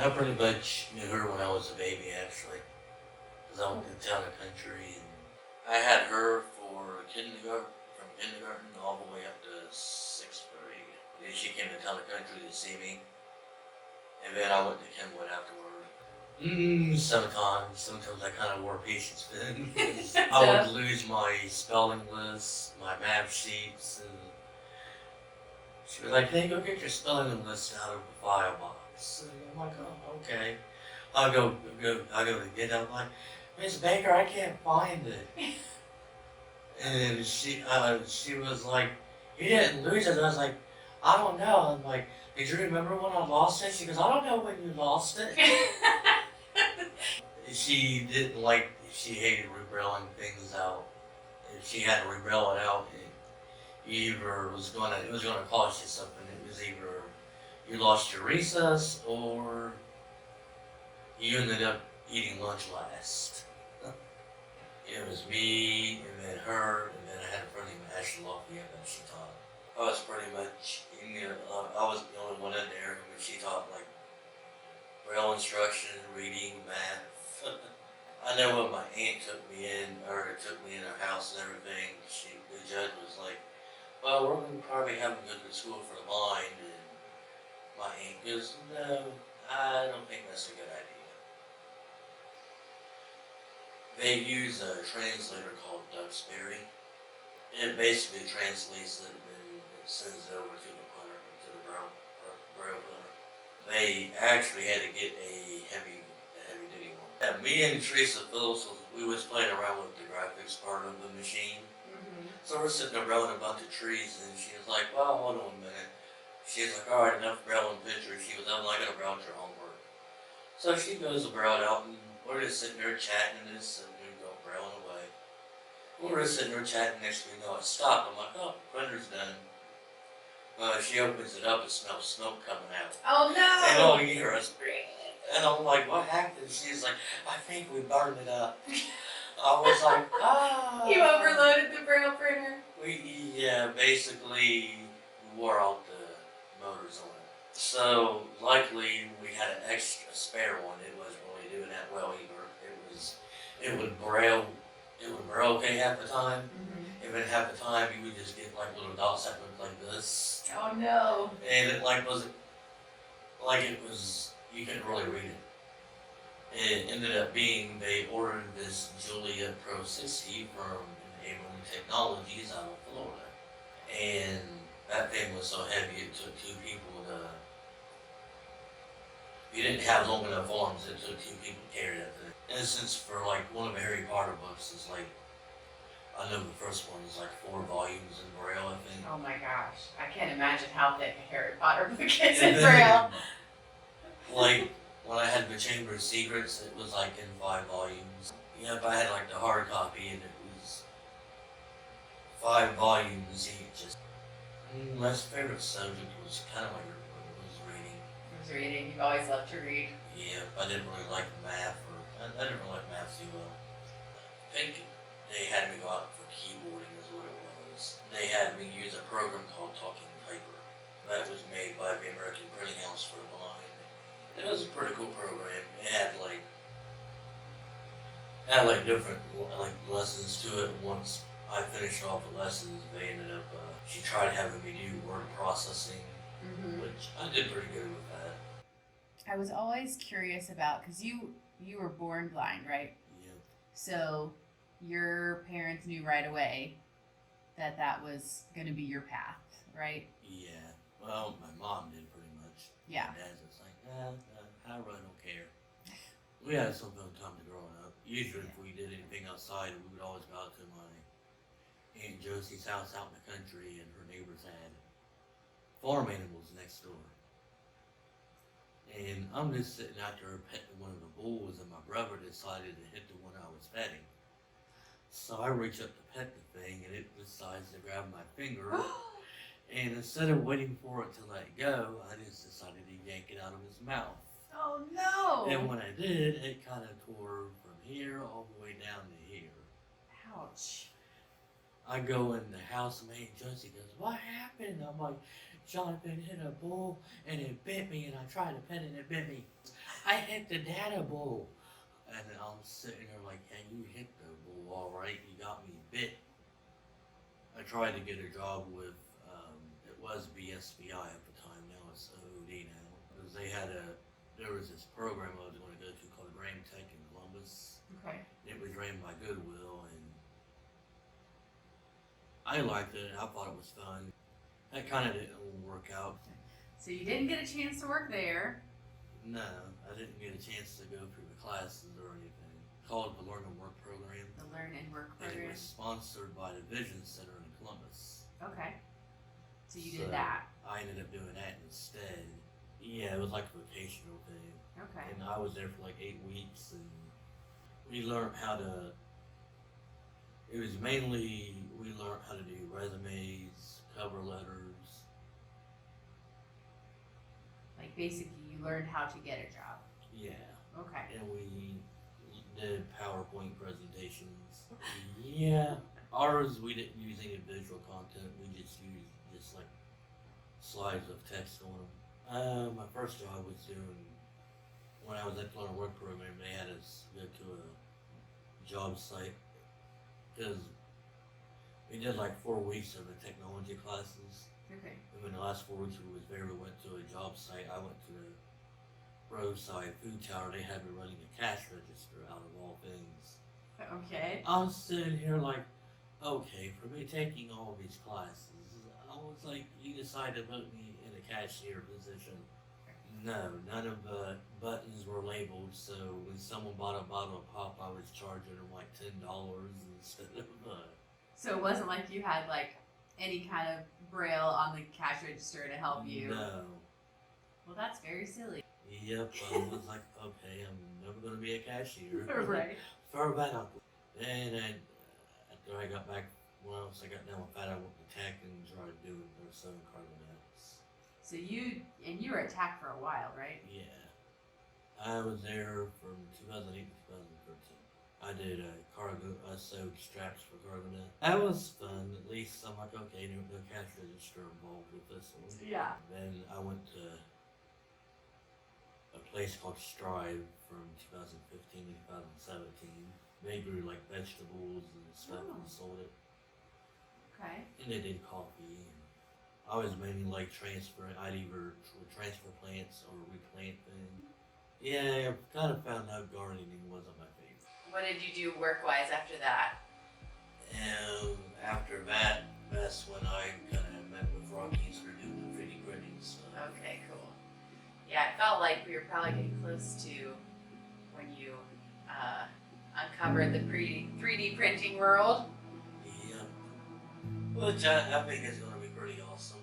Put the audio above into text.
I pretty much knew her when I was a baby, actually, because I went to town and country, and I had her for kindergarten, from kindergarten all the way up to sixth grade. Then she came to town and country to see me, and then I went to Kenwood afterward. Sometimes I kind of wore patience then. I would lose my spelling list, my math sheets, and she was like, "Hey, go get your spelling list out of the file box." And I'm like, "Oh, okay." I go to get it. I'm like, "Miss Baker, I can't find it." And she was like, "You didn't lose it." I was like, "I don't know." I'm like, "Did you remember when I lost it?" She goes, "I don't know when you lost it." She didn't like, she hated rebrailing things out. If she had to rebrail it out, it was gonna cost you something. It was either you lost your recess or you ended up eating lunch last. It was me, and then her, and then I had a friend named Ashley Lafayette that she taught. I was pretty much, I was the only one in there when she taught like braille instruction, reading, math. I know when my aunt took me in her house and everything, the judge was like, "Well, we're going to probably have them go to school for the blind," and my aunt goes, "No, I don't think that's a good idea." They use a translator called Duxbury. It basically translates it and it sends it over to the printer, to the braille printer. They actually had to get a heavy duty one. Yeah, me and Teresa Phillips, we was playing around with the graphics part of the machine. So we're sitting there brailing a bunch of trees, and she was like, "Well, hold on a minute." She was like, "All right, enough brailing pictures." She was, "I'm not gonna braille your homework." So she goes to braille out, and we're just sitting there chatting and just sitting there brailing away. We're just sitting there chatting. Next thing you know, it stopped. I'm like, "Oh, printer's done." She opens it up and smells smoke coming out. Oh no! And all you hear is, and I'm like, "What happened?" She's like, "I think we burned it up." I was like, "Ah." You overloaded the braille printer? Yeah, basically we wore out the motors on it. So luckily we had an extra spare one. It wasn't really doing that well either. It would braille okay half the time. And then half the time you would just get like little dots that looked like this. Oh no. And it was you couldn't really read it. It ended up being they ordered this Julia Pro 60 from Enabling Technologies out of Florida. And that thing was so heavy it took two people to, you didn't have long enough arms, it took two people to carry that thing. And since for like one of the Harry Potter books is like, I know the first one is like 4 volumes in Braille, I think. Oh my gosh. I can't imagine how thick a Harry Potter book is in Braille. Like, when I had the Chamber of Secrets, it was like in 5 volumes. Yep, I had like the hard copy and it was 5 volumes each. My favorite subject was kind of like reading. It was reading. You've always loved to read. Yeah, I didn't really like math, I didn't really like math too well. I think they had me go out for keyboarding is what it was. They had me use a program called Talking Paper. That was made by the American Printing House for the Blind. It was a pretty cool program. It had like different lessons to it. Once I finished off the lessons, they ended up she tried having me do word processing, which I did pretty good with that. I was always curious about, because you were born blind, right? Yeah. So your parents knew right away that was going to be your path, right? Yeah. Well, my mom did pretty much. Yeah. My dad's just like, I really don't care. We had some fun time growing up. Usually if we did anything outside, we would always go out to my Aunt Josie's house out in the country, and her neighbors had farm animals next door. And I'm just sitting out there petting one of the bulls, and my brother decided to hit the one I was petting. So I reach up to pet the thing, and it decides to grab my finger. And instead of waiting for it to let go, I just decided to yank it out of his mouth. Oh no! And when I did, it kind of tore from here all the way down to here. Ouch. I go in the house, and my Aunt Josie goes, "What happened?" I'm like, Jonathan hit a bull and it bit me, and I tried to pet it and it bit me. I hit the data bull. And I'm sitting there like, hey, you hit the bull all right. You got me bit. I tried to get a job with, it was BSBI at the time. Now it's OOD now. Because there was this program I was going to go to called Graham Tech in Columbus. Okay. It was ran by Goodwill, and I liked it. I thought it was fun. That kind of didn't work out. So you didn't get a chance to work there. No, I didn't get a chance to go through the classes or anything. Called the Learn and Work program. The Learn and Work And it program. was sponsored by the Vision Center in Columbus. Okay. So you So did that. I ended up doing that instead. Yeah, it was like a vocational thing. Okay. And I was there for like 8 weeks, and we learned how to. It was mainly we learned how to do resumes, cover letters. Like basically you learned how to get a job. Yeah, Okay. and we did PowerPoint presentations. Yeah, ours we didn't use any visual content. We just used just like slides of text on them. My first job was doing when I was at the Learn and Work program. They had us go to a job site because we did like 4 weeks of the technology classes. Okay. And when the last 4 weeks we was there, we went to a job site. I went to the roadside food tower. They had me running a cash register out of all things. Okay. I was sitting here like, okay, for me taking all these classes, I was like, you decided to put me in a cashier position. No, none of the buttons were labeled, so when someone bought a bottle of pop, I was charging them like $10 instead of So it wasn't like you had like any kind of braille on the cash register to help you. No. Well, that's very silly. Yep, I was like, okay, I'm never going to be a cashier. Right. Throw that up. And then after I got back, once I got done with that, I went to Tech and tried doing their sewing carbonettes. So you were at TAC for a while, right? Yeah. I was there from 2008 to 2013. I did I sewed straps for carbonet. That was fun. At least I'm like, okay, there was no cash register involved with this one. Yeah. Then I went to a place called Strive from 2015 to 2017. They grew like vegetables and stuff and sold it. Okay. And they did coffee. I was mainly like transferring. I'd either transfer plants or replant things. Yeah, I kind of found out gardening wasn't my favorite. What did you do work-wise after that? And after that, that's when I kind of met with Rocky and started doing the 3D printing stuff. Okay, cool. Yeah, it felt like we were probably getting close to when you uncovered the 3D printing world. Yeah. Which I think is going to be pretty awesome.